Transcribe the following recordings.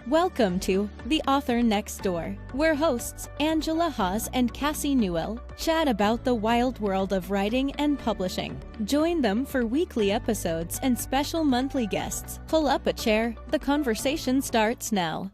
Welcome to The Author Next Door, where hosts Angela HAAS and CASSIE NEWELL chat about the wild world of writing and publishing. Join them for weekly episodes and special monthly guests. Pull up a chair. The conversation starts now.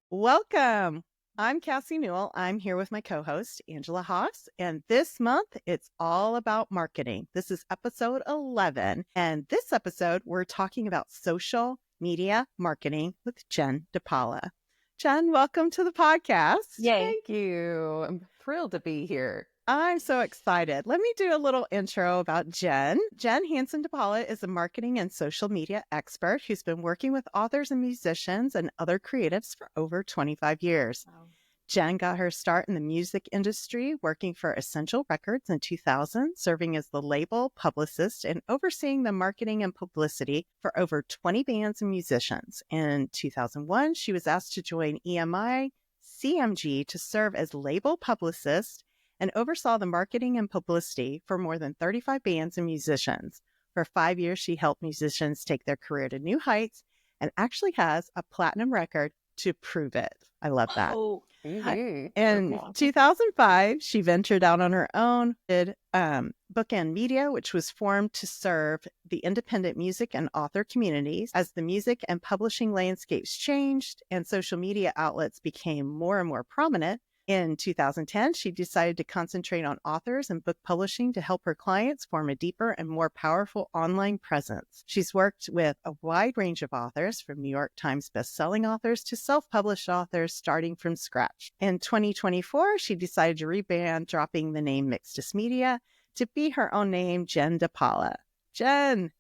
Welcome. I'm CASSIE NEWELL. I'm here with my co-host, Angela HAAS, and this month it's all about marketing. This is episode 11, and this episode we're talking about social media marketing with Jenn DePaula. Jenn, welcome to the podcast. Yay. Thank you. I'm thrilled to be here. I'm so excited. Let me do a little intro about Jenn. Jenn DePaula is a marketing and social media expert who's been working with authors and musicians and other creatives for over 25 years. Wow. Jenn got her start in the music industry, working for Essential Records in 2000, serving as the label publicist and overseeing the marketing and publicity for over 20 bands and musicians. In 2001, she was asked to join EMI CMG to serve as label publicist and oversaw the marketing and publicity for more than 35 bands and musicians. For 5 years, she helped musicians take their career to new heights and actually has a platinum record to prove it. I love that. Oh, mm-hmm. In 2005, she ventured out on her own, did Bookend Media, which was formed to serve the independent music and author communities. As the music and publishing landscapes changed and social media outlets became more and more prominent, in 2010, she decided to concentrate on authors and book publishing to help her clients form a deeper and more powerful online presence. She's worked with a wide range of authors, from New York Times bestselling authors to self-published authors, starting from scratch. In 2024, she decided to rebrand, dropping the name Mixtus Media to be her own name, Jenn DePaula. Jenn,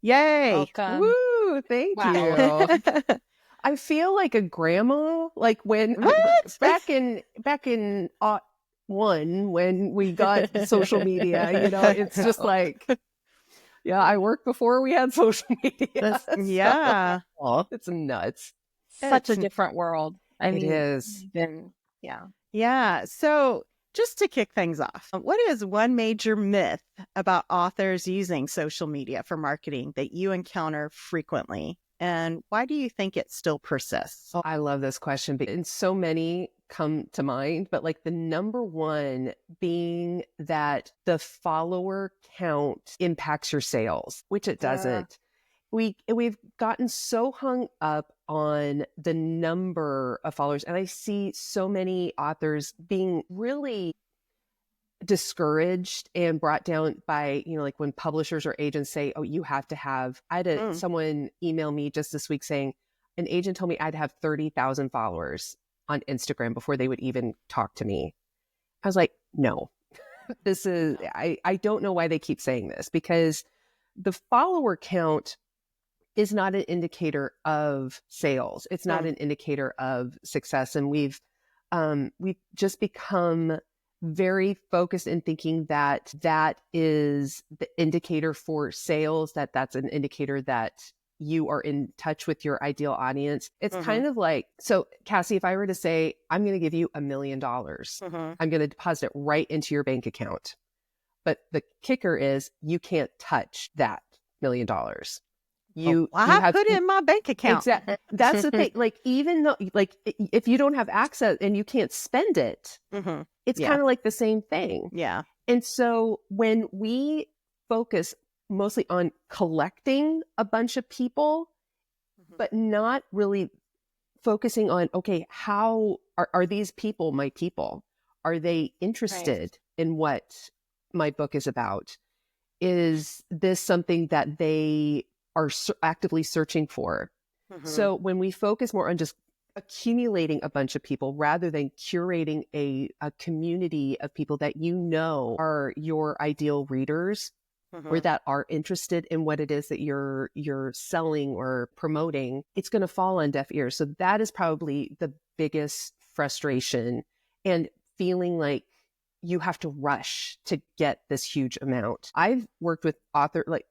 yay! Welcome. Woo! Thank you. I feel like a grandma, like when back in '01 when we got social media. You know, it's just like, yeah, I worked before we had social media. Yeah, it's nuts. Such a different world. I mean, it is. Yeah. So just to kick things off, what is one major myth about authors using social media for marketing that you encounter frequently? And why do you think it still persists? Oh, I love this question. And so many come to mind, but like the number one being that the follower count impacts your sales, which it doesn't. We've gotten so hung up on the number of followers. And I see so many authors being really discouraged and brought down by, you know, like when publishers or agents say, oh, you have to have, I had someone email me just this week saying an agent told me I'd have 30,000 followers on Instagram before they would even talk to me. I was like, no, this is, I don't know why they keep saying this, because the follower count is not an indicator of sales. It's not an indicator of success. And we've just become very focused in thinking that that is the indicator for sales, that's an indicator that you are in touch with your ideal audience. It's kind of like, so CASSIE, if I were to say, I'm going to give you $1 million, I'm going to deposit it right into your bank account. But the kicker is you can't touch that $1 million. I put it in my bank account. Exactly. That's the thing. Like, even though, like, if you don't have access and you can't spend it, it's kind of like the same thing. Yeah. And so when we focus mostly on collecting a bunch of people, but not really focusing on, okay, how are these people my people? Are they interested in what my book is about? Is this something that they are actively searching for? So when we focus more on just accumulating a bunch of people rather than curating a community of people that you know are your ideal readers or that are interested in what it is that you're selling or promoting, it's going to fall on deaf ears. So that is probably the biggest frustration, and feeling like you have to rush to get this huge amount. I've worked with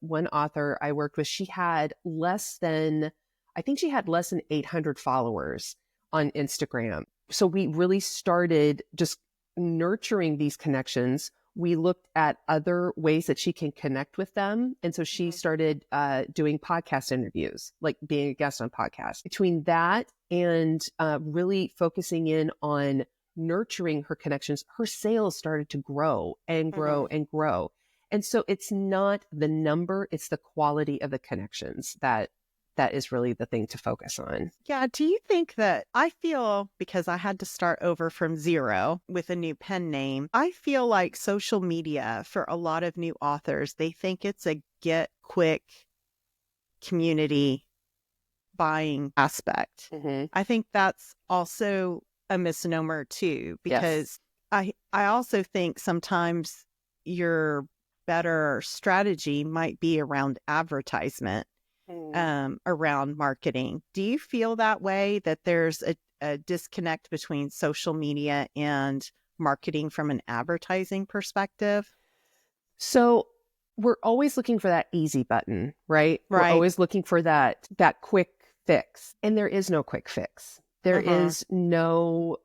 one author I worked with, she had less than 800 followers on Instagram. So we really started just nurturing these connections we looked at other ways that she can connect with them. And so she started doing podcast interviews, like being a guest on podcasts. Between that and really focusing in on nurturing her connections, her sales started to grow and grow and grow. And so it's not the number, it's the quality of the connections that is really the thing to focus on. Yeah. Do you think that I feel, because I had to start over from zero with a new pen name, I feel like social media for a lot of new authors, they think it's a get quick community buying aspect. I think that's also a misnomer too, because I also think sometimes your better strategy might be around advertisement. Around marketing. Do you feel that way, that there's a disconnect between social media and marketing from an advertising perspective? So we're always looking for that easy button, right? We're always looking for that quick fix. And there is no quick fix. There is no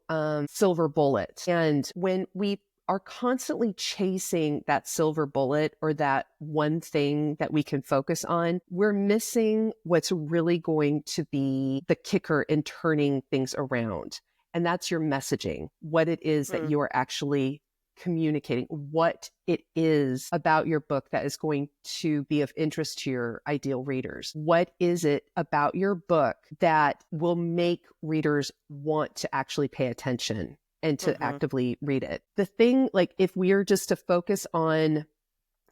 silver bullet. And when we are constantly chasing that silver bullet or that one thing that we can focus on, we're missing what's really going to be the kicker in turning things around. And that's your messaging, what it is that you are actually communicating, what it is about your book that is going to be of interest to your ideal readers. What is it about your book that will make readers want to actually pay attention and to actively read it? The thing, like if we are just to focus on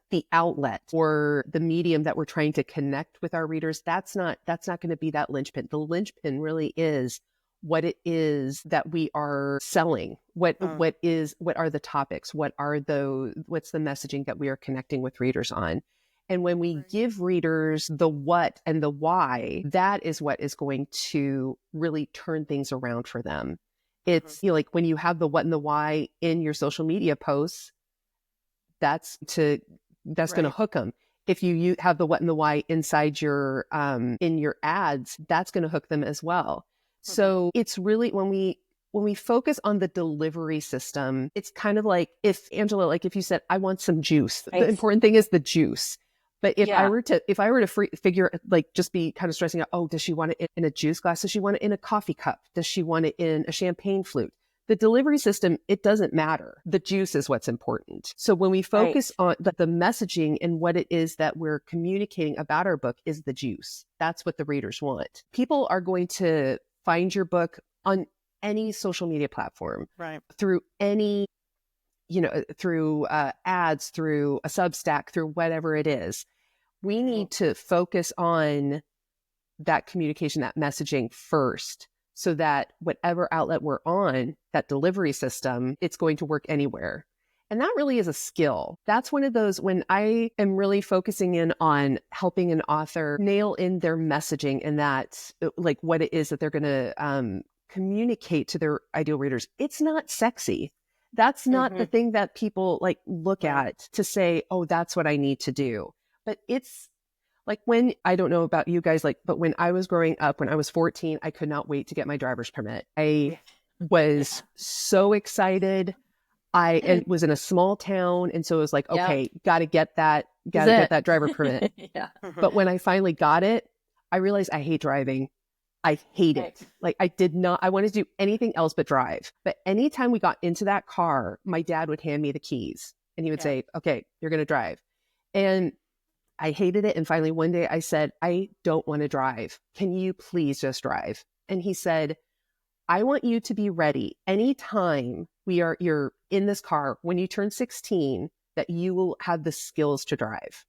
the outlet or the medium that we're trying to connect with our readers, that's not going to be that linchpin. The linchpin really is what it is that we are selling. What are the topics? What's the messaging that we are connecting with readers on? And when we give readers the what and the why, that is what is going to really turn things around for them. It's like when you have the what and the why in your social media posts, that's going to hook them. If you have the what and the why inside your in your ads, that's going to hook them as well. So it's really when we focus on the delivery system, it's kind of like if Angela, like if you said, I want some juice, the important thing is the juice. But if I were to figure, like, just be kind of stressing out, oh, does she want it in a juice glass? Does she want it in a coffee cup? Does she want it in a champagne flute? The delivery system, it doesn't matter. The juice is what's important. So when we focus on the messaging and what it is that we're communicating about our book is the juice. That's what the readers want. People are going to find your book on any social media platform, through any, through ads, through a Substack, through whatever it is. We need to focus on that communication, that messaging first, so that whatever outlet we're on, that delivery system, it's going to work anywhere. And that really is a skill. That's one of those, when I am really focusing in on helping an author nail in their messaging and that, like what it is that they're going to communicate to their ideal readers. It's not sexy. That's not the thing that people like look at to say, oh, that's what I need to do. But it's like when, I don't know about you guys, but when I was growing up, when I was 14, I could not wait to get my driver's permit. I was so excited. I was in a small town. And so it was like, okay, got to get that driver permit. But when I finally got it, I realized I hate driving. I hate it. Like I wanted to do anything else but drive. But anytime we got into that car, my dad would hand me the keys and he would say, okay, you're going to drive. And I hated it. And finally, one day I said, I don't want to drive. Can you please just drive? And he said, I want you to be ready anytime you're in this car, when you turn 16, that you will have the skills to drive.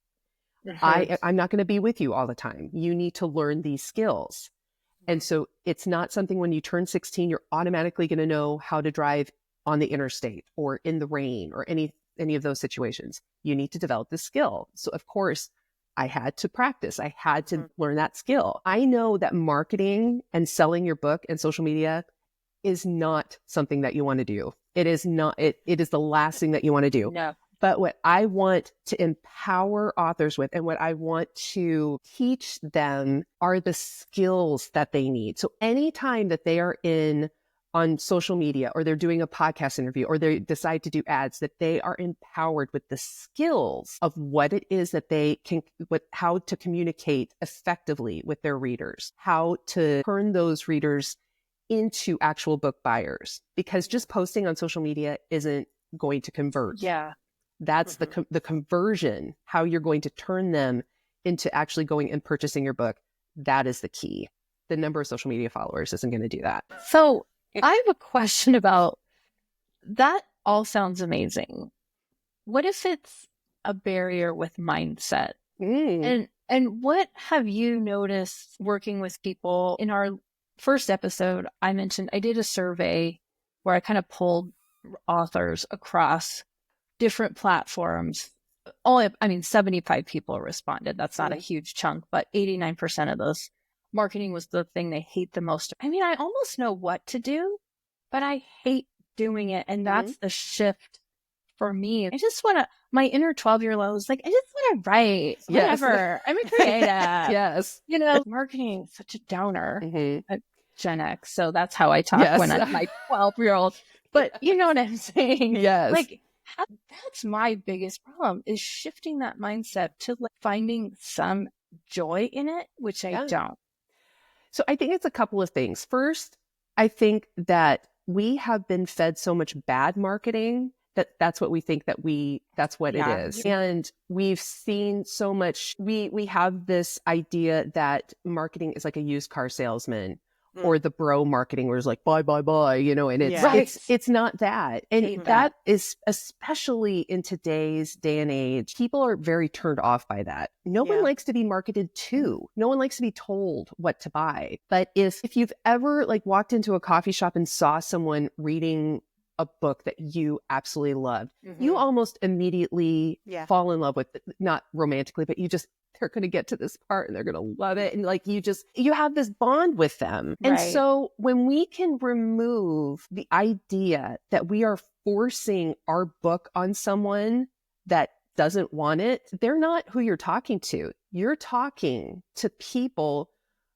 I'm not going to be with you all the time. You need to learn these skills. And so it's not something when you turn 16, you're automatically going to know how to drive on the interstate or in the rain or any of those situations. You need to develop the skill. So of course, I had to practice. I had to learn that skill. I know that marketing and selling your book and social media is not something that you want to do. It is not, it is the last thing that you want to do. No. But what I want to empower authors with and what I want to teach them are the skills that they need. So anytime that they are in on social media, or they're doing a podcast interview, or they decide to do ads, that they are empowered with the skills of what it is that they can, how to communicate effectively with their readers, how to turn those readers into actual book buyers, because just posting on social media isn't going to convert. Yeah. That's the conversion, how you're going to turn them into actually going and purchasing your book. That is the key. The number of social media followers isn't going to do that. So I have a question about that. All sounds amazing. What if it's a barrier with mindset? And what have you noticed working with people? In our first episode, I mentioned I did a survey where I kind of pulled authors across different platforms. 75 people responded. That's not a huge chunk, but 89% of those, marketing was the thing they hate the most. I mean, I almost know what to do, but I hate doing it. And that's the shift for me. I just want to, my inner 12-year-old is like, I just want to write, whatever. I'm a creative. Yes. Marketing is such a downer at Gen X. So that's how I talk when I'm my 12-year-old. But you know what I'm saying? Yes. Like, that's my biggest problem, is shifting that mindset to finding some joy in it, which I don't. So I think it's a couple of things. First, I think that we have been fed so much bad marketing that's what we think that's what it is. And we've seen so much, we have this idea that marketing is like a used car salesman. Or the bro marketing where it's like, buy, and it's not that. And that is, especially in today's day and age, people are very turned off by that. No one likes to be marketed to. No one likes to be told what to buy. But if you've ever walked into a coffee shop and saw someone reading a book that you absolutely loved, you almost immediately fall in love with it, not romantically, but they're going to get to this part and they're going to love it. And you have this bond with them. And so when we can remove the idea that we are forcing our book on someone that doesn't want it, they're not who you're talking to. You're talking to people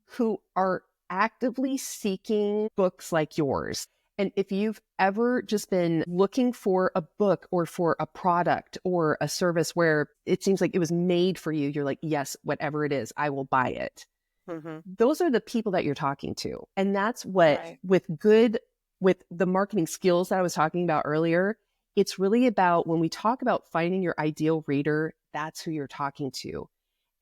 who are actively seeking books like yours. And if you've ever just been looking for a book or for a product or a service where it seems like it was made for you, you're like, yes, whatever it is, I will buy it. Those are the people that you're talking to. And that's what, with the marketing skills that I was talking about earlier, it's really about, when we talk about finding your ideal reader, that's who you're talking to.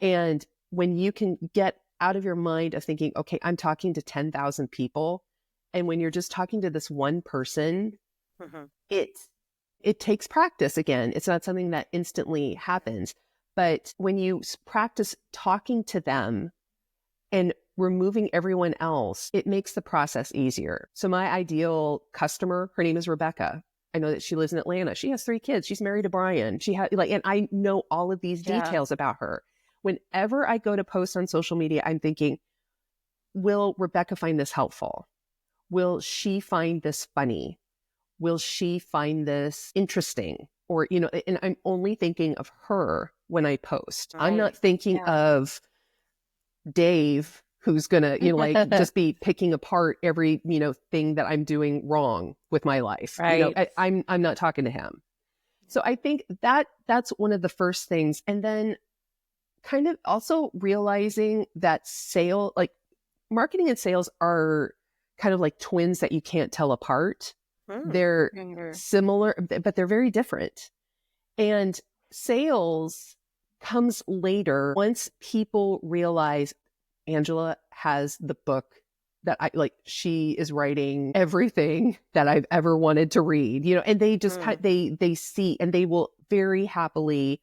And when you can get out of your mind of thinking, okay, I'm talking to 10,000 people. And when you're just talking to this one person, it takes practice. Again, it's not something that instantly happens. But when you practice talking to them and removing everyone else, it makes the process easier. So my ideal customer, her name is Rebecca. I know that she lives in Atlanta. She has 3 kids. She's married to Brian. She had and I know all of these details about her. Whenever I go to post on social media, I'm thinking, will Rebecca find this helpful? Will she find this funny? Will she find this interesting? Or, and I'm only thinking of her when I post. I'm not thinking of Dave, who's going to, just be picking apart every, thing that I'm doing wrong with my life. I'm not talking to him. So I think that's one of the first things. And then kind of also realizing that marketing and sales are kind of like twins that you can't tell apart. They're similar, but they're very different. And sales comes later, once people realize Angela has the book that she is writing everything that I've ever wanted to read, and they just they see, and they will very happily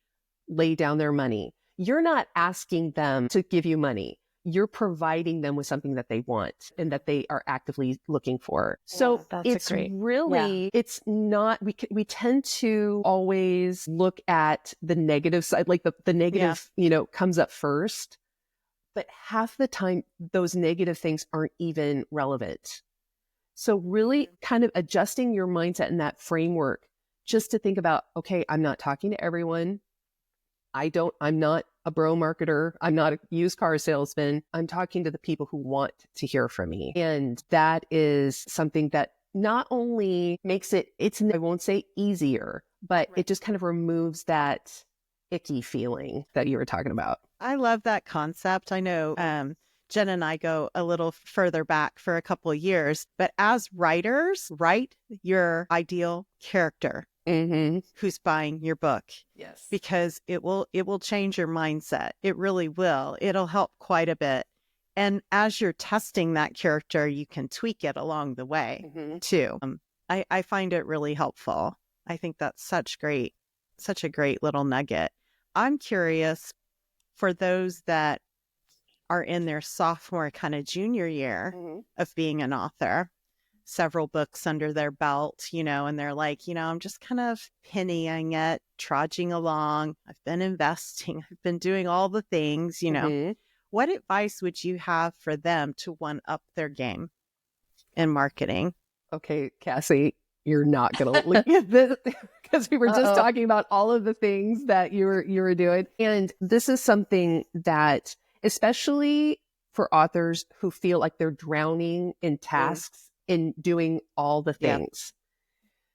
lay down their money. You're not asking them to give you money. You're providing them with something that they want and that they are actively looking for. So it's really, it's not, we tend to always look at the negative side, the negative, comes up first, but half the time those negative things aren't even relevant. So really kind of adjusting your mindset in that framework, just to think about, okay, I'm not talking to everyone. I'm not a bro marketer. I'm not a used car salesman. I'm talking to the people who want to hear from me. And that is something that not only makes it's, I won't say easier, but it just kind of removes that icky feeling that you were talking about. I love that concept. I know Jen and I go a little further back for a couple of years, but as writers, write your ideal character who's buying your book. Yes. Because it will change your mindset. It really will. It'll help quite a bit. And as you're testing that character, you can tweak it along the way too. I find it really helpful. I think that's such a great little nugget. I'm curious, for those that are in their sophomore kind of junior year of being an author, several books under their belt, and they're like, I'm just kind of pennying it, trudging along. I've been investing. I've been doing all the things, What advice would you have for them to one up their game in marketing? Okay, Cassie, you're not going to look at this because we were just talking about all of the things that you were doing. And this is something that, especially for authors who feel like they're drowning in tasks in doing all the things.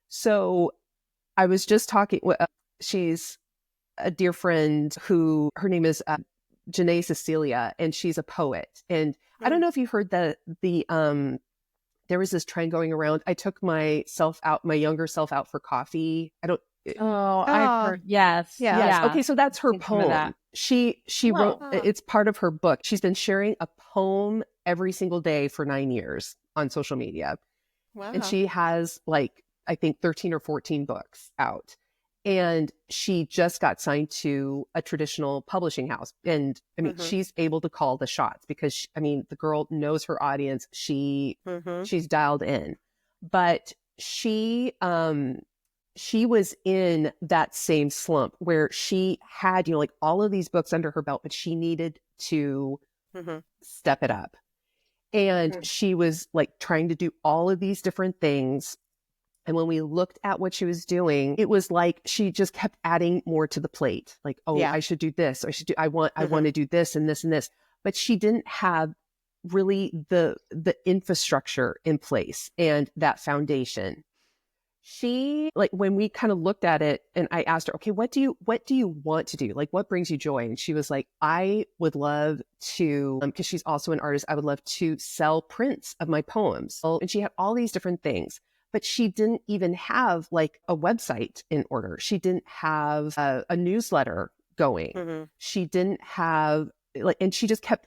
So I was just talking, she's a dear friend who, her name is Janae Cecilia, and she's a poet. And I don't know if you heard there was this trend going around. I took my younger self out for coffee. I've heard. Yes. Yeah. Okay. So that's her poem. She wrote, it's part of her book. She's been sharing a poem every single day for 9 years on social media. Wow. And she has I think 13 or 14 books out. And she just got signed to a traditional publishing house. And I mean, she's able to call the shots because the girl knows her audience. She's dialed in, but she was in that same slump where she had, all of these books under her belt, but she needed to step it up. And she was trying to do all of these different things. And when we looked at what she was doing, it was like she just kept adding more to the plate. I should do this. Or I want to do this and this and this. But she didn't have really the infrastructure in place and that foundation. She, when we kind of looked at it and I asked her, okay, what do you want to do? What brings you joy? And she was like, I would love to, because she's also an artist, I would love to sell prints of my poems. And she had all these different things. But she didn't even have a website in order. She didn't have a newsletter going. She didn't have and she just kept,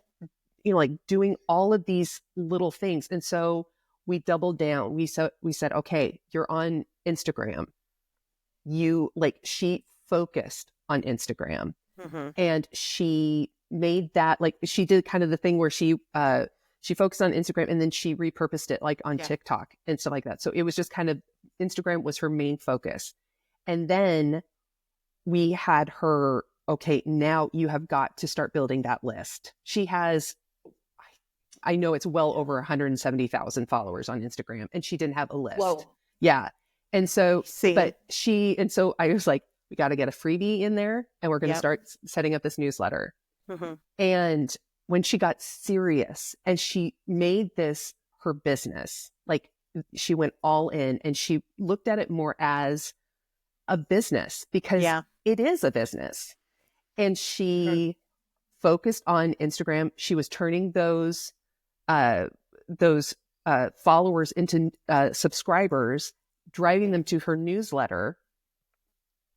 doing all of these little things. And so we doubled down. We said, okay, you're on Instagram. She focused on Instagram and she made that, she did kind of the thing where she focused on Instagram and then she repurposed it on TikTok and stuff like that. So it was just kind of, Instagram was her main focus. And then we had her, okay, now you have got to start building that list. She has, I know it's well over 170,000 followers on Instagram, and she didn't have a list. Whoa. Yeah. And so, so I was like, we got to get a freebie in there and we're going to start setting up this newsletter. And when she got serious and she made this her business, she went all in and she looked at it more as a business because it is a business. And she focused on Instagram. She was turning those followers into subscribers, driving them to her newsletter.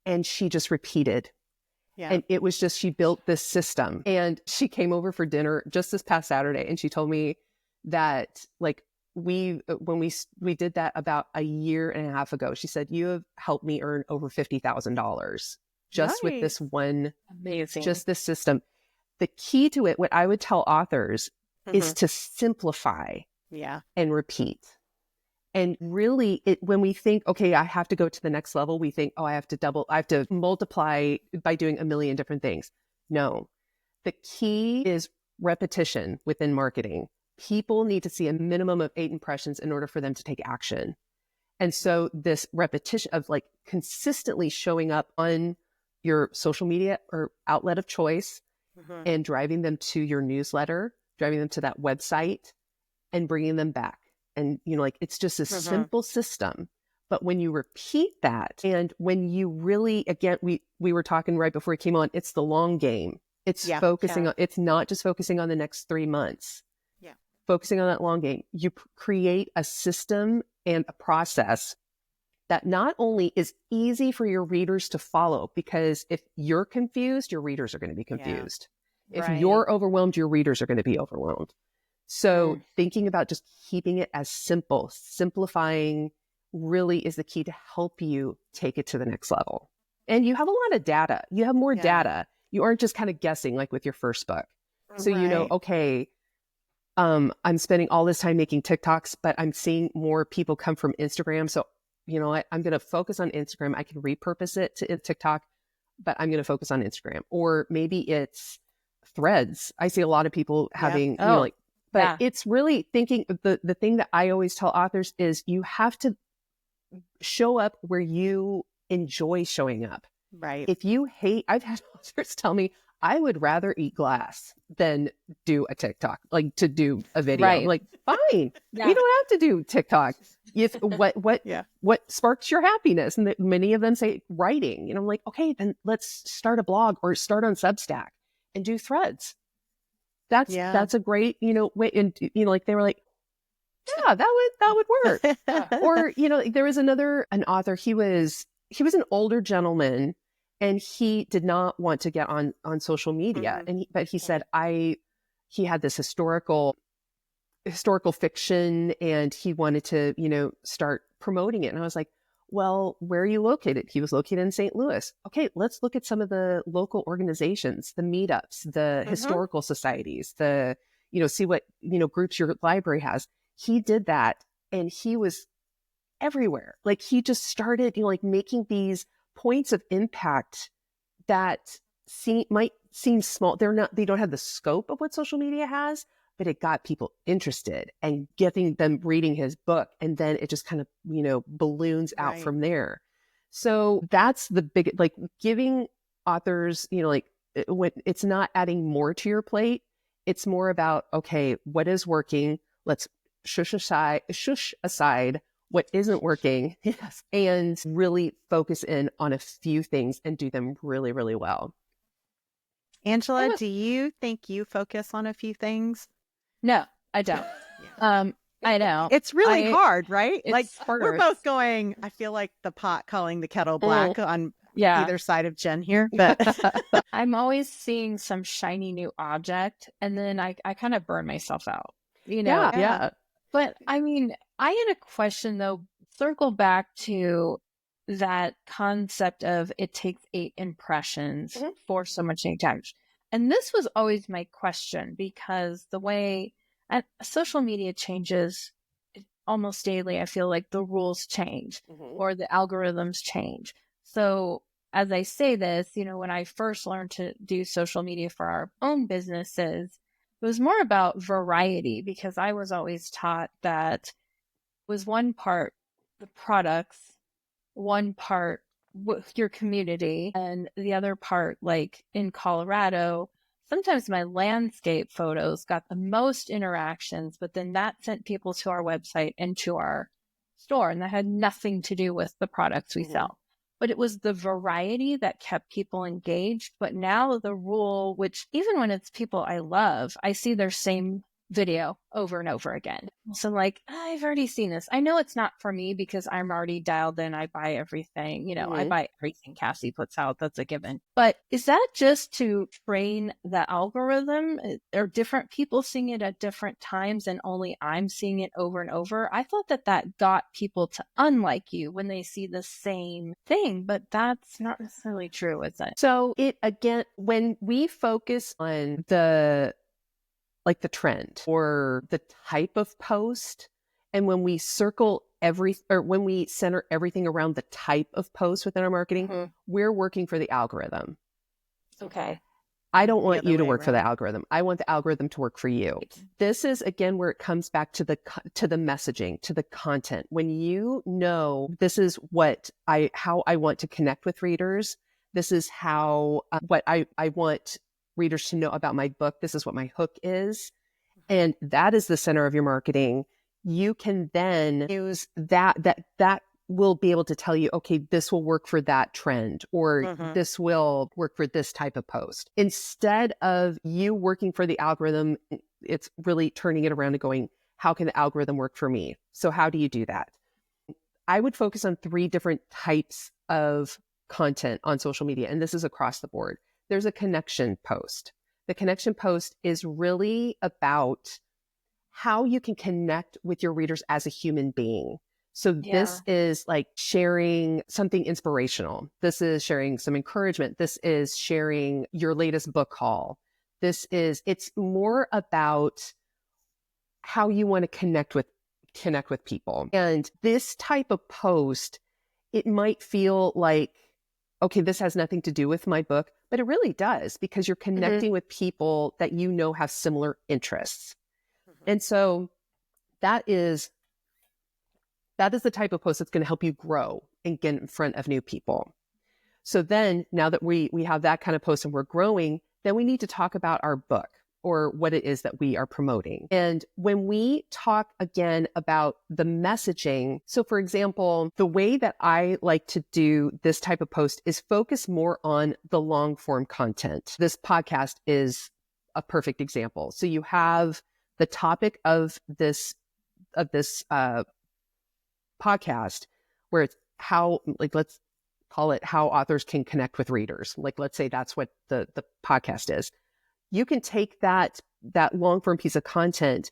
And she just repeated. And it was just, she built this system. And she came over for dinner just this past Saturday. And she told me that when we did that about a year and a half ago, she said, you have helped me earn over $50,000 just with this one, just this system. The key to it, what I would tell authors is to simplify and repeat. And really, when we think, okay, I have to go to the next level, we think, oh, I have to multiply by doing a million different things. No, the key is repetition within marketing. People need to see a minimum of 8 impressions in order for them to take action. And so this repetition of consistently showing up on your social media or outlet of choice and driving them to your newsletter, driving them to that website and bringing them back And, like, it's just a simple system. But when you repeat that, and when you really, again, we were talking right before we came on, it's the long game. It's focusing on, it's not just focusing on the next 3 months. Yeah. Focusing on that long game. You create a system and a process that not only is easy for your readers to follow, because if you're confused, your readers are going to be confused. Yeah. If you're overwhelmed, your readers are going to be overwhelmed. So thinking about just keeping it as simple, simplifying really is the key to help you take it to the next level. And you have a lot of data. You have more data. You aren't just kind of guessing like with your first book. So you know, okay, I'm spending all this time making TikToks, but I'm seeing more people come from Instagram. So, you know what, I'm going to focus on Instagram. I can repurpose it to TikTok, but I'm going to focus on Instagram. Or maybe it's Threads. I see a lot of people having, you know, like, but it's really thinking, the thing that I always tell authors is you have to show up where you enjoy showing up. Right. If you hate, I've had authors tell me, I would rather eat glass than do a TikTok, like to do a video. I'm like, fine, we don't have to do TikTok. If what sparks your happiness? And many of them say writing. And I'm like, okay, then let's start a blog or start on Substack and do threads. That's a great, you know, way. And, you know, like they were like, yeah, that would work. Or, you know, there was an author, he was an older gentleman and he did not want to get on social media. But he said, he had this historical fiction and he wanted to, you know, start promoting it. And I was like, well, where are you located? He was located in St. Louis. Okay, let's look at some of the local organizations, the meetups, the historical societies, you know, see what, you know, groups your library has. He did that and he was everywhere. Like he just started, you know, like making these points of impact that might seem small. They don't have the scope of what social media has, but it got people interested and getting them reading his book. And then it just kind of, you know, balloons out from there. So that's the big, like giving authors, you know, like when it's not adding more to your plate, it's more about, okay, what is working? Let's shush aside what isn't working and really focus in on a few things and do them really, really well. Angela, do you think you focus on a few things? No, I don't. I know. It's really hard, right? Like harder. We're both going, I feel like the pot calling the kettle black on either side of Jenn here, but I'm always seeing some shiny new object and then I kind of burn myself out, you know? Yeah. But I mean, I had a question though, circle back to that concept of it takes 8 impressions for someone to engage. And this was always my question because the way social media changes almost daily, I feel like the rules change or the algorithms change. So as I say this, you know, when I first learned to do social media for our own businesses, it was more about variety because I was always taught that it was one part the products, one part your community, and the other part, like in Colorado, sometimes my landscape photos got the most interactions, but then that sent people to our website and to our store, and that had nothing to do with the products we sell. But it was the variety that kept people engaged. But now the rule, which even when it's people I love, I see their same video over and over again. So like, I've already seen this. I know it's not for me because I'm already dialed in. I buy everything, you know, I buy everything CASSIE puts out. That's a given. But is that just to train the algorithm? Are different people seeing it at different times and only I'm seeing it over and over? I thought that got people to unlike you when they see the same thing, but that's not necessarily true, is it? So again, when we focus on the trend or the type of post, and when we when we center everything around the type of post within our marketing, we're working for the algorithm. Okay. I don't want you to work for the algorithm. I want the algorithm to work for you. This is again where it comes back to the messaging, to the content. When you know this is how I want to connect with readers. This is how what I want readers to know about my book. This is what my hook is. And that is the center of your marketing. you can then use that will be able to tell you, okay, this will work for that trend, or this will work for this type of post. Instead of you working for the algorithm, it's really turning it around and going, how can the algorithm work for me? So how do you do that? I would focus on 3 different types of content on social media, and this is across the board. There's a connection post. The connection post is really about how you can connect with your readers as a human being. So this is like sharing something inspirational. This is sharing some encouragement. This is sharing your latest book haul. It's more about how you want to connect with people. And this type of post, it might feel like, okay, this has nothing to do with my book, but it really does, because you're connecting with people that you know have similar interests. And so that is the type of post that's going to help you grow and get in front of new people. So then, now that we have that kind of post and we're growing, then we need to talk about our book, or what it is that we are promoting. And when we talk again about the messaging, so for example, the way that I like to do this type of post is focus more on the long form content. This podcast is a perfect example. So you have the topic of this podcast, where it's how, like, let's call it how authors can connect with readers. Like, let's say that's what the podcast is. You can take that long form piece of content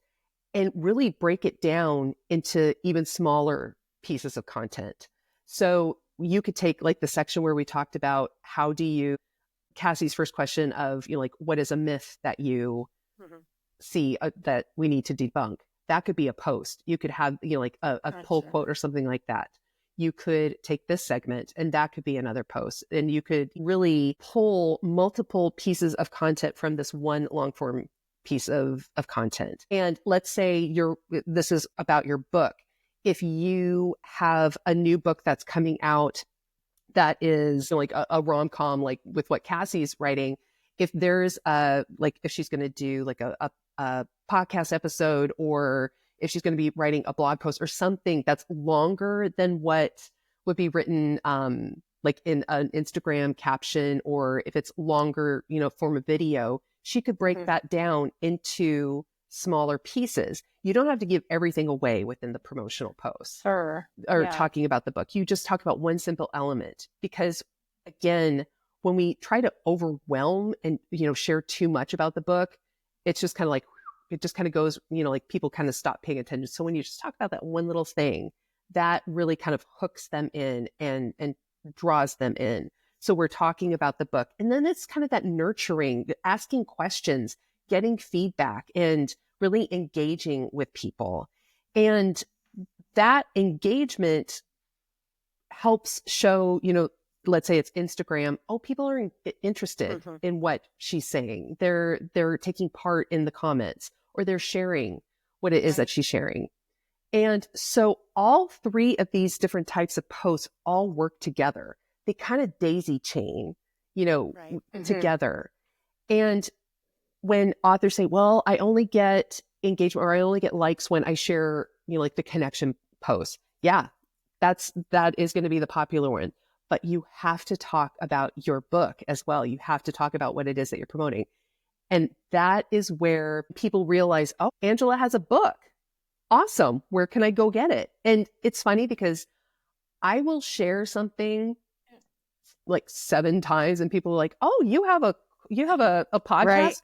and really break it down into even smaller pieces of content. So you could take like the section where we talked about Cassie's first question of, like, what is a myth that you see that we need to debunk? That could be a post. You could have, like a pull quote or something like that. You could take this segment and that could be another post. And you could really pull multiple pieces of content from this one long form piece of content. And let's say this is about your book. If you have a new book that's coming out that is like a rom-com, like with what Cassie's writing, if there's if she's going to do like a podcast episode, or if she's going to be writing a blog post or something that's longer than what would be written like in an Instagram caption, or if it's longer, form of video, she could break that down into smaller pieces. You don't have to give everything away within the promotional post or talking about the book. You just talk about one simple element, because again, when we try to overwhelm and, share too much about the book, it's just kind of like, it just kind of goes, like people kind of stop paying attention. So when you just talk about that one little thing, that really kind of hooks them in and draws them in. So we're talking about the book. And then it's kind of that nurturing, asking questions, getting feedback, and really engaging with people. And that engagement helps show, let's say it's Instagram. Oh, people are interested in what she's saying. They're taking part in the comments, or they're sharing what it is that she's sharing. And so all 3 of these different types of posts all work together. They kind of daisy chain, together. And when authors say, well, I only get engagement, or I only get likes when I share, like the connection post. Yeah, that is going to be the popular one. But you have to talk about your book as well. You have to talk about what it is that you're promoting. And that is where people realize, oh, Angela has a book. Awesome. Where can I go get it? And it's funny because I will share something like 7 times and people are like, oh, you have a podcast? Right.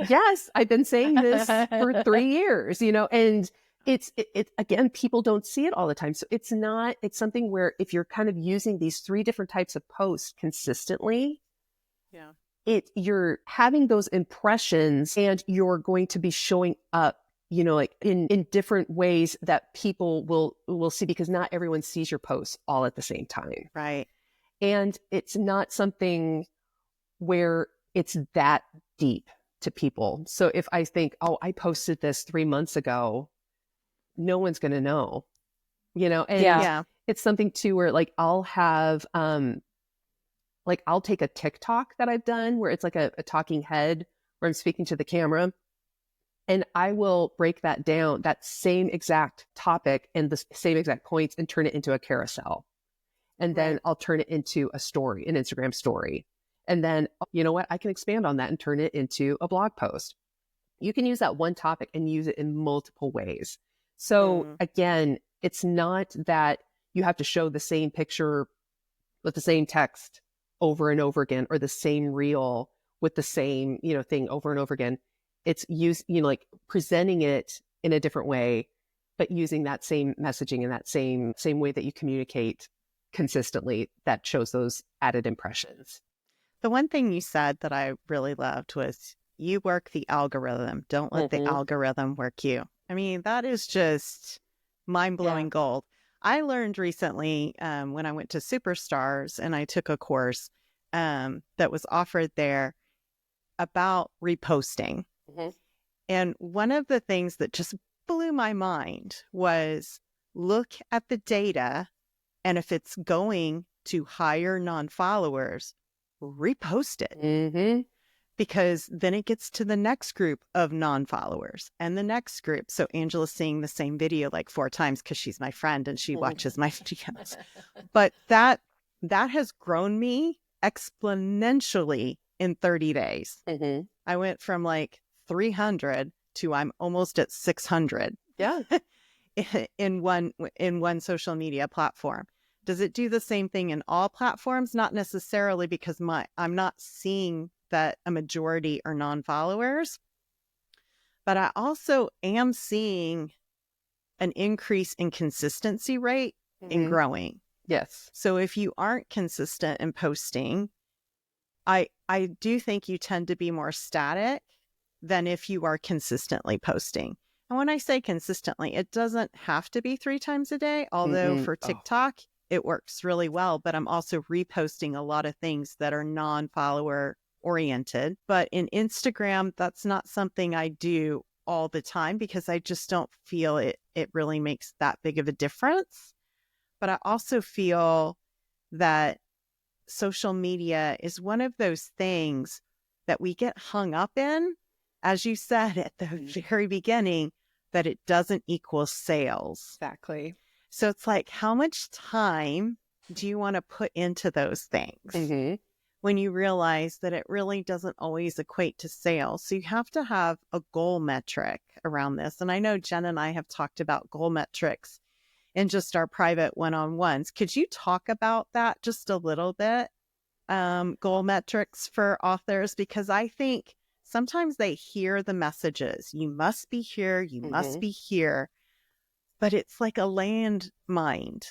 Yes, I've been saying this for 3 years, and it's again, people don't see it all the time. So it's something where if you're kind of using these 3 different types of posts consistently, you're having those impressions, and you're going to be showing up, like in different ways that people will see, because not everyone sees your posts all at the same time. Right. And it's not something where it's that deep to people. So if I think, oh, I posted this 3 months ago, no one's going to know, and it's something too where like I'll have, I'll take a TikTok that I've done where it's like a talking head where I'm speaking to the camera, And I will break that down, that same exact topic and the same exact points, and turn it into a carousel. And then I'll turn it into a story, an Instagram story. And then, you know what? I can expand on that and turn it into a blog post. You can use that one topic and use it in multiple ways. So again, it's not that you have to show the same picture with the same text over and over again, or the same reel with the same, thing over and over again. It's like presenting it in a different way, but using that same messaging and that same way that you communicate consistently that shows those added impressions. The one thing you said that I really loved was, you work the algorithm. Don't let the algorithm work you. I mean, that is just mind-blowing gold. I learned recently when I went to Superstars and I took a course that was offered there about reposting. And one of the things that just blew my mind was, look at the data, and if it's going to higher non-followers, repost it. Because then it gets to the next group of non-followers and the next group. So Angela's seeing the same video like 4 times because she's my friend and she watches my videos. But that has grown me exponentially in 30 days. I went from like 300 to I'm almost at 600. In one social media platform. Does it do the same thing in all platforms? Not necessarily, because I'm not seeing that a majority are non-followers, but I also am seeing an increase in consistency rate in growing. Yes. So if you aren't consistent in posting, I do think you tend to be more static than if you are consistently posting. And when I say consistently, it doesn't have to be 3 times a day, although for TikTok, it works really well. But I'm also reposting a lot of things that are non-follower oriented. But in Instagram, that's not something I do all the time because I just don't feel it really makes that big of a difference. But I also feel that social media is one of those things that we get hung up in, as you said at the very beginning, that it doesn't equal sales. Exactly. So it's like, how much time do you want to put into those things when you realize that it really doesn't always equate to sales? So you have to have a goal metric around this. And I know Jenn and I have talked about goal metrics in just our private one-on-ones. Could you talk about that just a little bit? Goal metrics for authors, because I think sometimes they hear the messages, you must be here, you must be here, but it's like a landmine.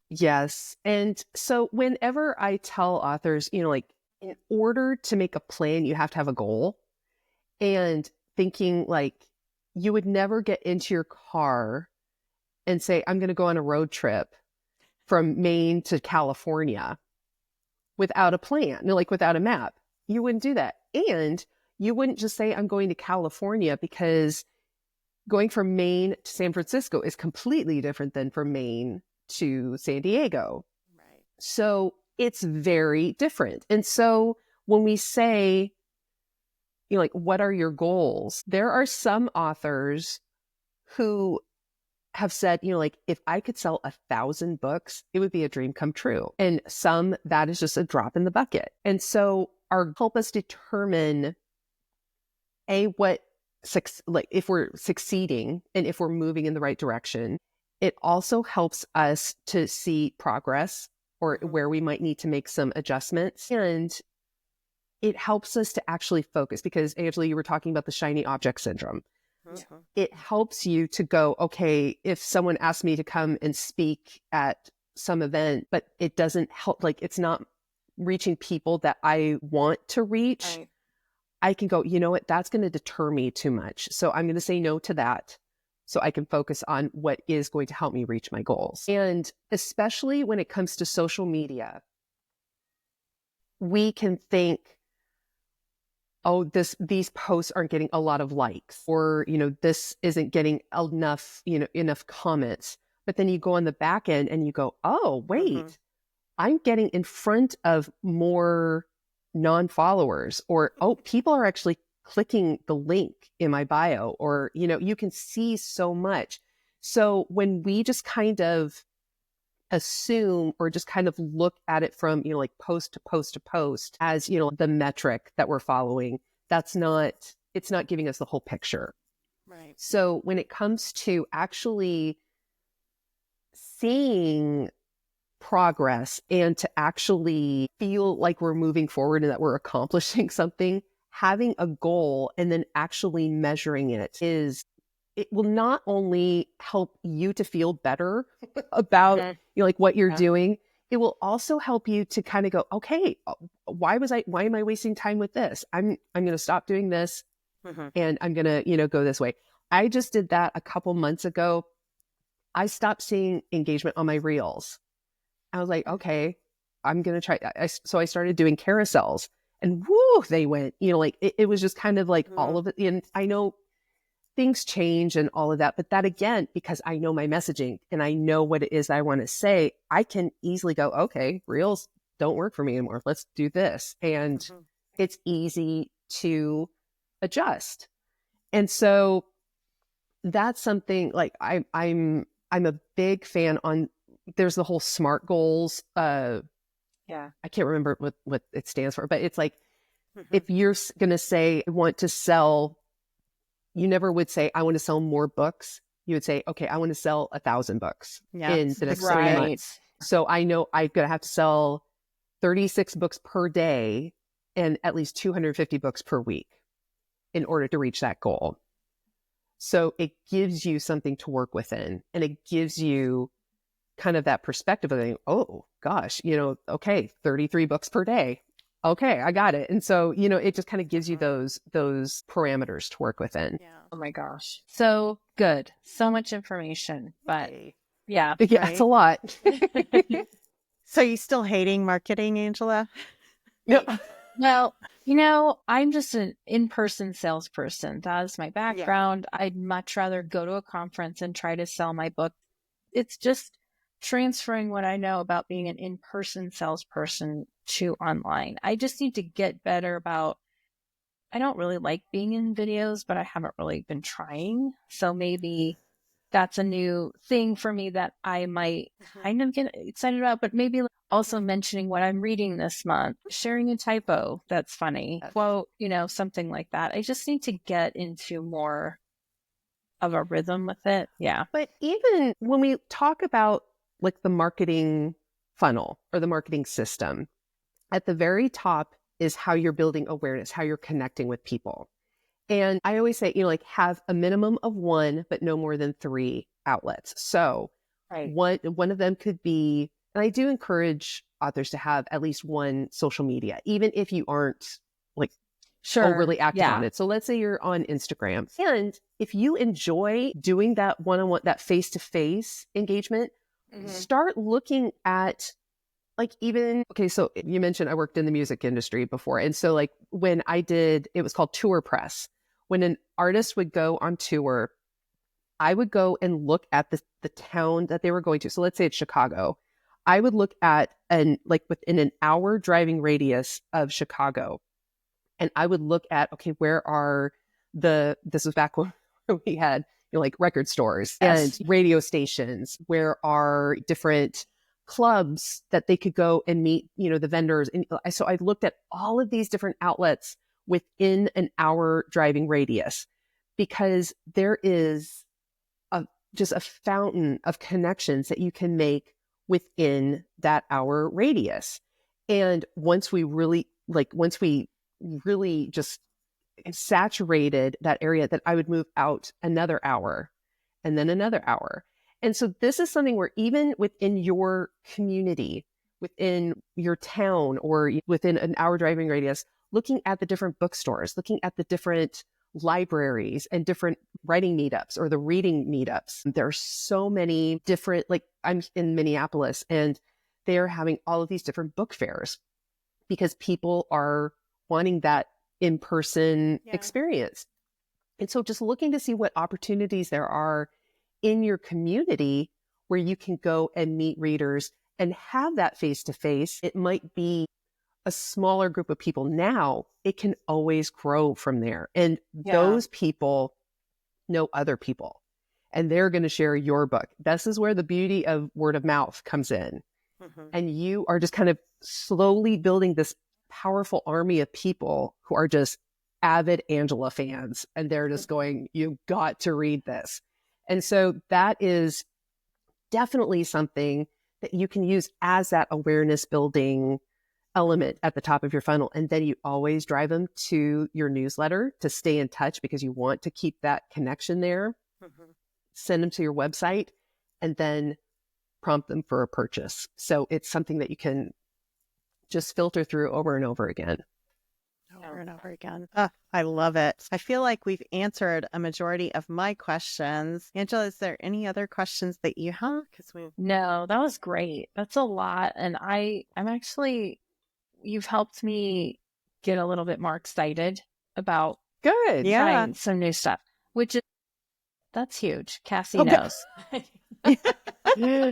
Yes. And so whenever I tell authors, like, in order to make a plan, you have to have a goal. And thinking like, you would never get into your car and say, I'm going to go on a road trip from Maine to California without a plan, like without a map. You wouldn't do that. And you wouldn't just say, I'm going to California, because going from Maine to San Francisco is completely different than from Maine to San Diego. Right. So it's very different. And so when we say, like, what are your goals? There are some authors who have said, like, if I could sell 1,000 books, it would be a dream come true. And some, that is just a drop in the bucket. And so help us determine what, like, if we're succeeding and if we're moving in the right direction. It also helps us to see progress or where we might need to make some adjustments. And it helps us to actually focus, because Angela, you were talking about the shiny object syndrome. It helps you to go, okay, if someone asks me to come and speak at some event, but it doesn't help, like, it's not reaching people that I want to reach, right, I can go, you know what, that's going to deter me too much. So I'm going to say no to that, so I can focus on what is going to help me reach my goals. And especially when it comes to social media, we can think, oh, these posts aren't getting a lot of likes, or, this isn't getting enough comments. But then you go on the back end and you go, oh, wait, I'm getting in front of more non-followers, or, oh, people are actually clicking the link in my bio, or, you can see so much. So when we just kind of assume or just kind of look at it from, like post to post to post as, the metric that we're following, it's not giving us the whole picture. Right. So when it comes to actually seeing progress and to actually feel like we're moving forward and that we're accomplishing something, having a goal and then actually measuring it will not only help you to feel better about like what you're doing, it will also help you to kind of go, okay, why am I wasting time with this? I'm going to stop doing this and I'm going to, go this way. I just did that a couple months ago. I stopped seeing engagement on my reels. I was like, okay, I'm going to try. So I started doing carousels and woo, they went, like it was just kind of like all of it. And I know things change and all of that, but that again, because I know my messaging and I know what it is I want to say, I can easily go, okay, reels don't work for me anymore. Let's do this. And it's easy to adjust. And so that's something like I'm a big fan on. There's the whole SMART goals. I can't remember what it stands for, but it's like, if you're going to say, I want to sell, you never would say, I want to sell more books. You would say, okay, I want to sell 1,000 books in the next 3 months. So I know I'm going to have to sell 36 books per day and at least 250 books per week in order to reach that goal. So it gives you something to work within, and it gives you kind of that perspective of thinking, oh gosh, okay, 33 books per day. Okay, I got it. And so, it just kind of gives you those parameters to work within. Yeah. Oh my gosh. So good. So much information, but yeah. It's a lot. So you still hating marketing, Angela? No. Well, I'm just an in-person salesperson. That is my background. Yeah. I'd much rather go to a conference and try to sell my book. It's just transferring what I know about being an in-person salesperson to online. I just need to get better about, I don't really like being in videos, but I haven't really been trying. So maybe that's a new thing for me that I might kind of get excited about, but maybe also mentioning what I'm reading this month, sharing a typo that's funny, quote, something like that. I just need to get into more of a rhythm with it. Yeah. But even when we talk about like the marketing funnel or the marketing system, at the very top is how you're building awareness, how you're connecting with people. And I always say, like have a minimum of 1, but no more than 3 outlets. So one of them could be, and I do encourage authors to have at least 1 social media, even if you aren't like overly active on it. So let's say you're on Instagram, and if you enjoy doing that one-on-one, that face-to-face engagement, start looking at like even, okay, so you mentioned I worked in the music industry before. And so like when I did, it was called tour press. When an artist would go on tour, I would go and look at the town that they were going to. So let's say it's Chicago. I would look at like within an hour driving radius of Chicago. And I would look at, okay, where are this was back when we had, like record stores and radio stations. Where are different clubs that they could go and meet, the vendors. And so I looked at all of these different outlets within an hour driving radius, because there is just a fountain of connections that you can make within that hour radius. And once we really just saturated that area, that I would move out another hour and then another hour. And so this is something where even within your community, within your town, or within an hour driving radius, looking at the different bookstores, looking at the different libraries and different writing meetups or the reading meetups. There are so many different, like I'm in Minneapolis, and they are having all of these different book fairs because people are wanting that in-person experience. And so just looking to see what opportunities there are in your community where you can go and meet readers and have that face-to-face. It might be a smaller group of people now, it can always grow from there. And those people know other people, and they're going to share your book. This is where the beauty of word of mouth comes in. And you are just kind of slowly building this powerful army of people who are just avid Angela fans. And they're just going, you've got to read this. And so that is definitely something that you can use as that awareness building element at the top of your funnel. And then you always drive them to your newsletter to stay in touch, because you want to keep that connection there. Send them to your website, and then prompt them for a purchase. So it's something that you can just filter through over and over again. Over and over again. I love it. I feel like we've answered a majority of my questions. Angela, is there any other questions that you have? No, that was great. That's a lot. And I'm actually, you've helped me get a little bit more excited about trying some new stuff, which is, that's huge. Cassie knows. Well,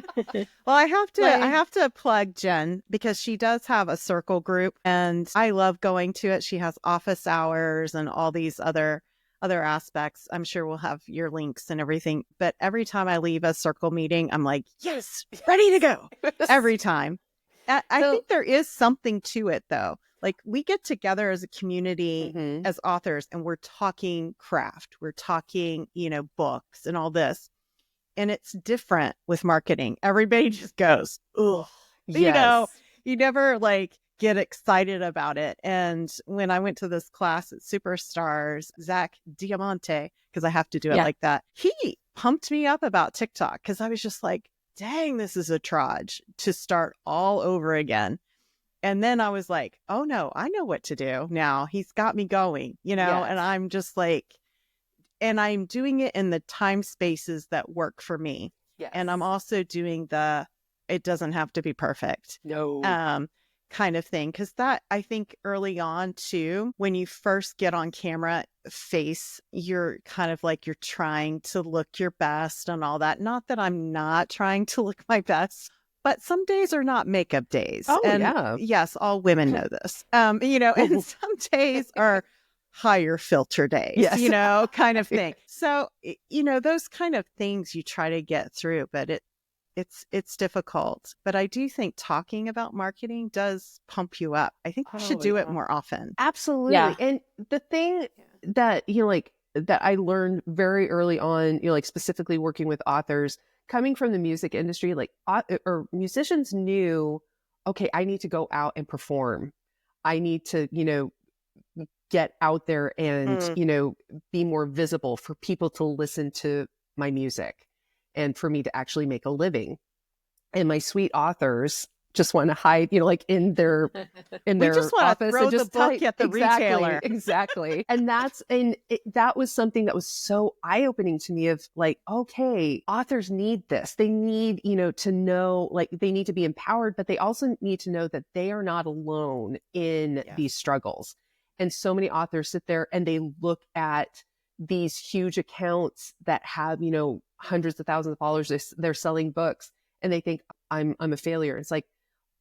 I have to plug Jenn, because she does have a circle group, and I love going to it. She has office hours and all these other aspects. I'm sure we'll have your links and everything. But every time I leave a circle meeting, I'm like, yes, ready to go. Every time. I think there is something to it, though. Like, we get together as a community, as authors, and we're talking craft. We're talking, books and all this. And it's different with marketing. Everybody just goes, ugh. Yes. You never get excited about it. And when I went to this class at Superstars, Zach Diamante, because I have to do it like that, he pumped me up about TikTok, because I was just like, dang, this is a trudge to start all over again. And then I was like, oh no, I know what to do now. He's got me going, and I'm just like, and I'm doing it in the time spaces that work for me. Yes. And I'm also doing it doesn't have to be perfect. No. Kind of thing. Because that, I think early on too, when you first get on camera face, you're kind of like, you're trying to look your best and all that. Not that I'm not trying to look my best, but some days are not makeup days. Oh, and yeah. yes, all women know this. And some days are higher filter days, kind of thing. So, those kind of things you try to get through, but it's difficult. But I do think talking about marketing does pump you up. I think we should do it more often. Absolutely. Yeah. And the thing that, that I learned very early on, specifically working with authors, coming from the music industry, or musicians knew, okay, I need to go out and perform. I need to, get out there and, be more visible for people to listen to my music and for me to actually make a living. And my sweet authors just want to hide, in their just want office to throw and just the book at the retailer. Exactly. And that was something that was so eye-opening to me, of like, okay, authors need this. They need, to know, they need to be empowered, but they also need to know that they are not alone in these struggles. And so many authors sit there and they look at these huge accounts that have, hundreds of thousands of followers. They're selling books, and they think I'm a failure. It's like,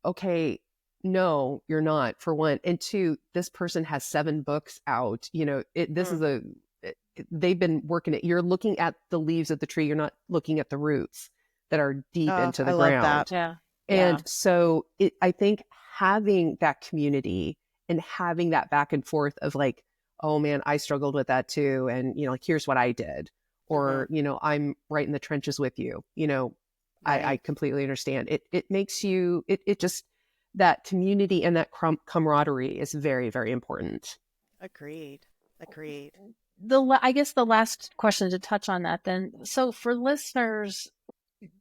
okay, no, you're not, for one. And two, this person has 7 books out. They've been working it. You're looking at the leaves of the tree. You're not looking at the roots that are deep into the ground. Love that. Yeah. And so I think having that community and having that back and forth of like, oh man, I struggled with that too. And, here's what I did. Or, I'm right in the trenches with you. I completely understand. It makes you, it just, that community and that camaraderie is very, very important. Agreed. I guess the last question to touch on that then. So for listeners,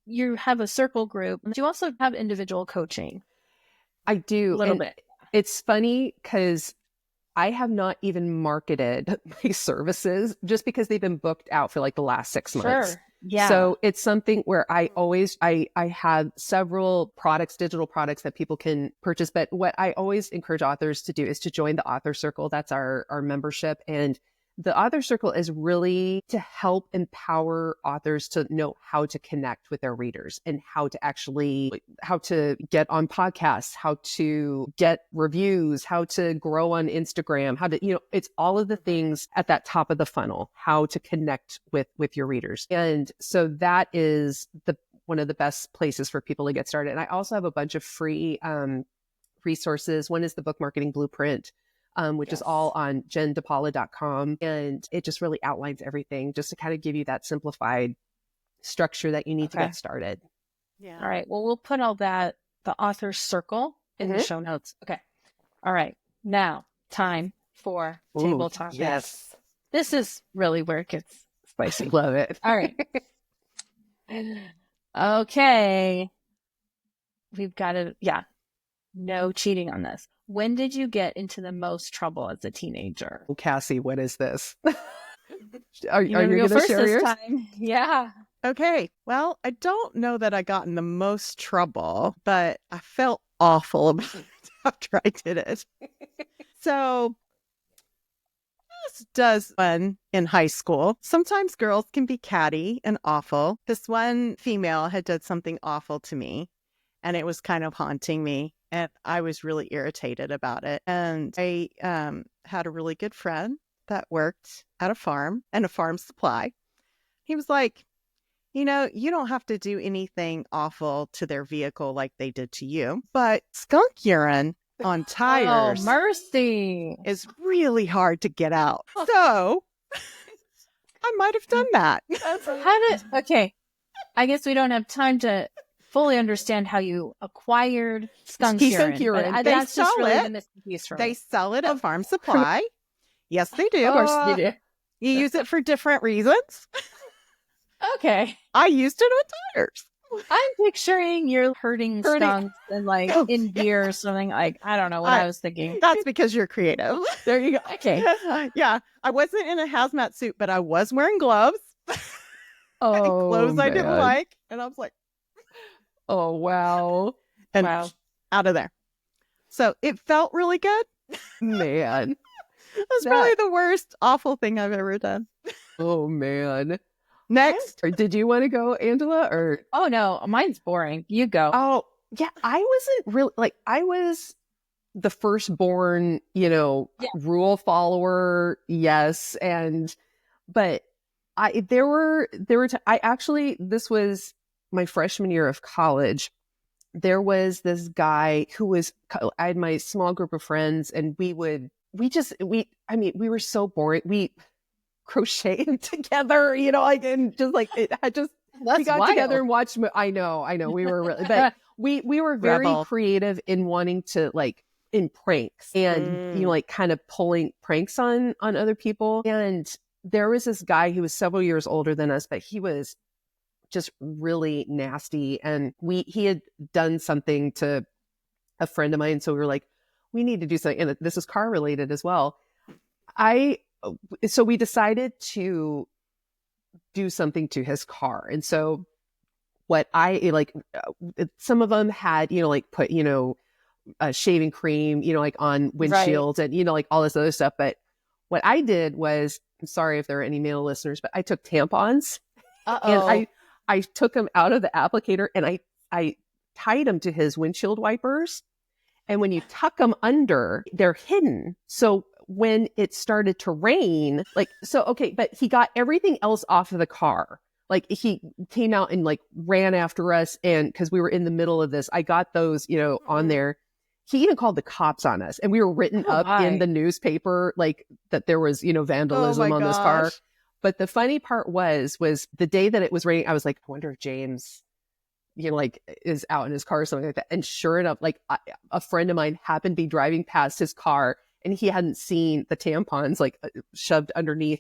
you have a circle group. Do you also have individual coaching? I do. A little bit. It's funny because I have not even marketed my services just because they've been booked out for the last 6 months. Sure. Yeah. So it's something where I have several products, digital products that people can purchase. But what I always encourage authors to do is to join the author circle. That's our membership. And the author circle is really to help empower authors to know how to connect with their readers and how to get on podcasts, how to get reviews, how to grow on Instagram, how to, it's all of the things at that top of the funnel, how to connect with your readers. And so that is one of the best places for people to get started. And I also have a bunch of free resources. One is the Book Marketing Blueprint, which is all on JennDePaula.com. And it just really outlines everything just to kind of give you that simplified structure that you need to get started. Yeah. All right. Well, we'll put all that, the author's circle, in the show notes. Okay. All right. Now, time for table topics. Yes. This is really where it gets spicy. Love it. All right. Okay. We've got to, no cheating on this. When did you get into the most trouble as a teenager? Oh, Cassie, what is this? Are you go going to first share this yours? time? Yeah. Okay. Well, I don't know that I got in the most trouble, but I felt awful about it after I did it. So, as does one in high school. Sometimes girls can be catty and awful. This one female had done something awful to me, and it was kind of haunting me. And I was really irritated about it. And I had a really good friend that worked at a farm and a farm supply. He was like, you don't have to do anything awful to their vehicle like they did to you. But skunk urine on tires Oh, mercy. is really hard to get out. So I might have done that. Okay. I guess we don't have time to fully understand how you acquired skunk urine. But that's just really the missing piece for me. They sell it at Farm Supply. Yes, they do. Of course they do. You use it for different reasons. Okay. I used it with tires. I'm picturing you're herding skunks and in beer or something. I don't know what I was thinking. That's because you're creative. There you go. Okay. Yeah. I wasn't in a hazmat suit, but I was wearing gloves. Oh, and clothes I didn't man. like. And I was like, oh, wow. And Wow. out of there. So it felt really good. Man. That's probably the worst awful thing I've ever done. Oh, man. Next. Or did you want to go, Angela? Or Oh, no. Mine's boring. You go. Oh, yeah. I wasn't really I was the firstborn, rule follower. Yes. But this was my freshman year of college. There was this guy I had my small group of friends, and we were so boring. We crocheted together, and we got wild. together and watched. I know. We were really, but we were very Rebel. creative in wanting to in pranks and, kind of pulling pranks on other people. And there was this guy who was several years older than us, but he was just really nasty. And he had done something to a friend of mine. So we were like, we need to do something. And this is car related as well. So we decided to do something to his car. And so what some of them had, put, shaving cream, on windshields and, all this other stuff. But what I did was, I'm sorry if there are any male listeners, but I took tampons and I took them out of the applicator and I tied them to his windshield wipers. And when you tuck them under, they're hidden. So when it started to rain, but he got everything else off of the car. He came out and ran after us. And cause we were in the middle of this, I got those, on there. He even called the cops on us, and we were written up in the newspaper, that there was, vandalism on this car. But the funny part was the day that it was raining, I was like, I wonder if James, is out in his car or something like that. And sure enough, a friend of mine happened to be driving past his car, and he hadn't seen the tampons shoved underneath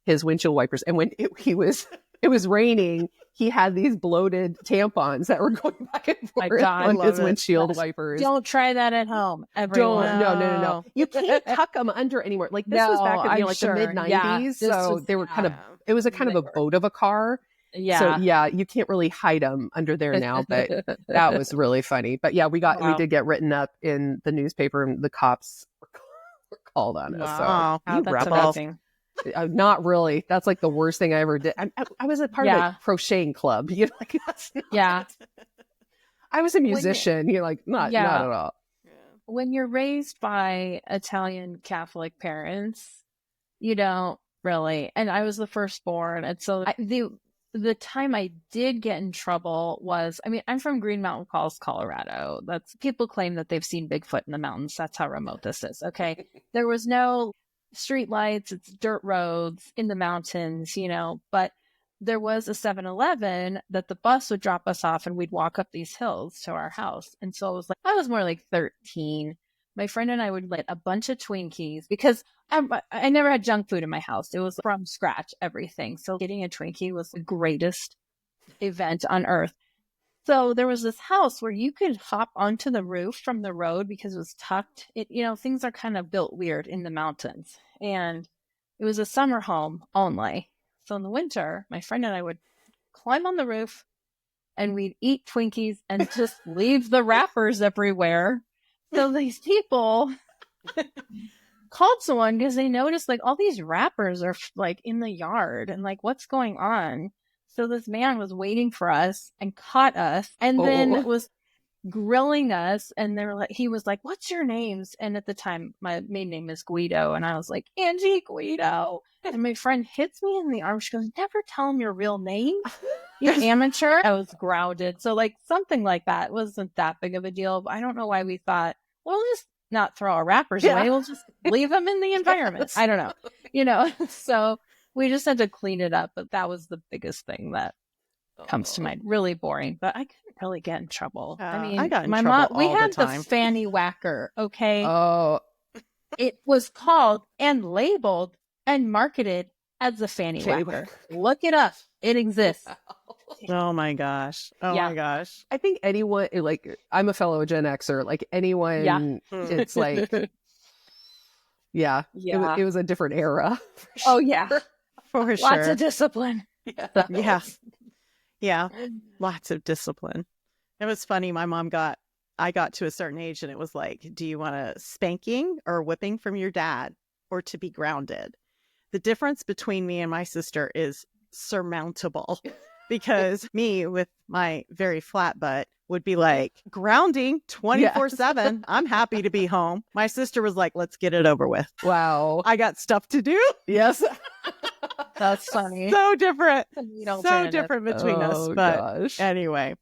his windshield wipers. And when it was raining, he had these bloated tampons that were going back and forth on his windshield wipers. Don't try that at home, everyone. No. You can't tuck them under anymore. This was back in the mid 90s. Yeah, so they were it was a kind of a boat of a car. Yeah. So you can't really hide them under there now, but that was really funny. But yeah, we did get written up in the newspaper, and the cops were called on us. Wow. So you That's rebel. amazing. Not really. That's like the worst thing I ever did. I was a part of a crocheting club. You know, like that's not, I was a musician. You're like, not at all. When you're raised by Italian Catholic parents, you don't really. And I was the firstborn, and so the time I did get in trouble was, I mean, I'm from Green Mountain Falls, Colorado. That's, people claim that they've seen Bigfoot in the mountains. That's how remote this is. Okay. There was no street lights. It's dirt roads in the mountains, you know, but there was a 7-Eleven that the bus would drop us off and we'd walk up these hills to our house. And so it was like, I was more like 13. My friend and I would get a bunch of Twinkies because I never had junk food in my house. It was from scratch, everything. So getting a Twinkie was the greatest event on earth. So there was this house where you could hop onto the roof from the road because it was tucked. You know, things are kind of built weird in the mountains. And it was a summer home only. So in the winter, my friend and I would climb on the roof and we'd eat Twinkies and just leave the wrappers everywhere. So these people called someone because they noticed like all these wrappers are like in the yard and like what's going on. So this man was waiting for us and caught us and then was grilling us, and they were like, he was like, "What's your names?" And at the time my maiden name is Guido, and I was like, "Angie Guido." And my friend hits me in the arm. She goes, "Never tell him your real name, you amateur." I was grounded. So like something like that wasn't that big of a deal. But I don't know why we thought, well, we'll just not throw our wrappers away. We'll just leave them in the environment. I don't know, you know. So we just had to clean it up. But that was the biggest thing that comes to mind. Really boring, but I couldn't really get in trouble. I mean, I got in my trouble mom, we all had the time. the fanny whacker. Okay. Oh, It was called and labeled and marketed as the fanny whacker. Look it up. It exists. Oh my gosh. Oh my gosh. I think anyone, like, I'm a fellow Gen Xer, like anyone, it's like, it was a different era. Oh yeah. For sure. Lots of discipline. Yeah. Lots of discipline. It was funny. My mom I got to a certain age and it was like, do you want a spanking or whipping from your dad or to be grounded? The difference between me and my sister is surmountable because me with my very flat butt would be like, grounding 24/7. I'm happy to be home. My sister was like, let's get it over with. Wow. I got stuff to do. Yes. That's funny. So different. So different between us. But anyway.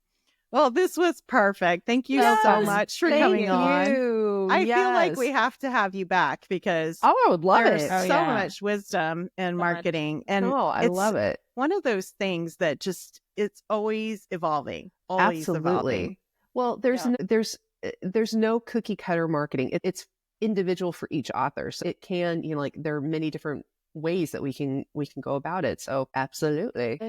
Well, this was perfect. Thank you so much for coming on. I feel like we have to have you back because I would love there's it. so much wisdom in marketing. And I love it. One of those things that just, it's always evolving. Always evolving. Well, there's no cookie cutter marketing. It's individual for each author. So it can, you know, like there are many different ways that we can go about it. So absolutely.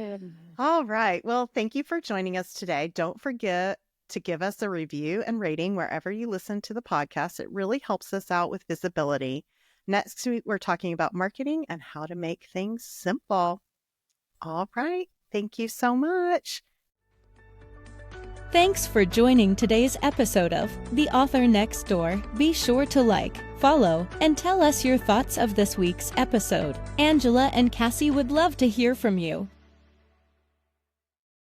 All right. Well, thank you for joining us today. Don't forget to give us a review and rating wherever you listen to the podcast. It really helps us out with visibility. Next week, we're talking about marketing and how to make things simple. All right. Thank you so much. Thanks for joining today's episode of The Author Next Door. Be sure to like, follow, and tell us your thoughts of this week's episode. Angela and Cassie would love to hear from you.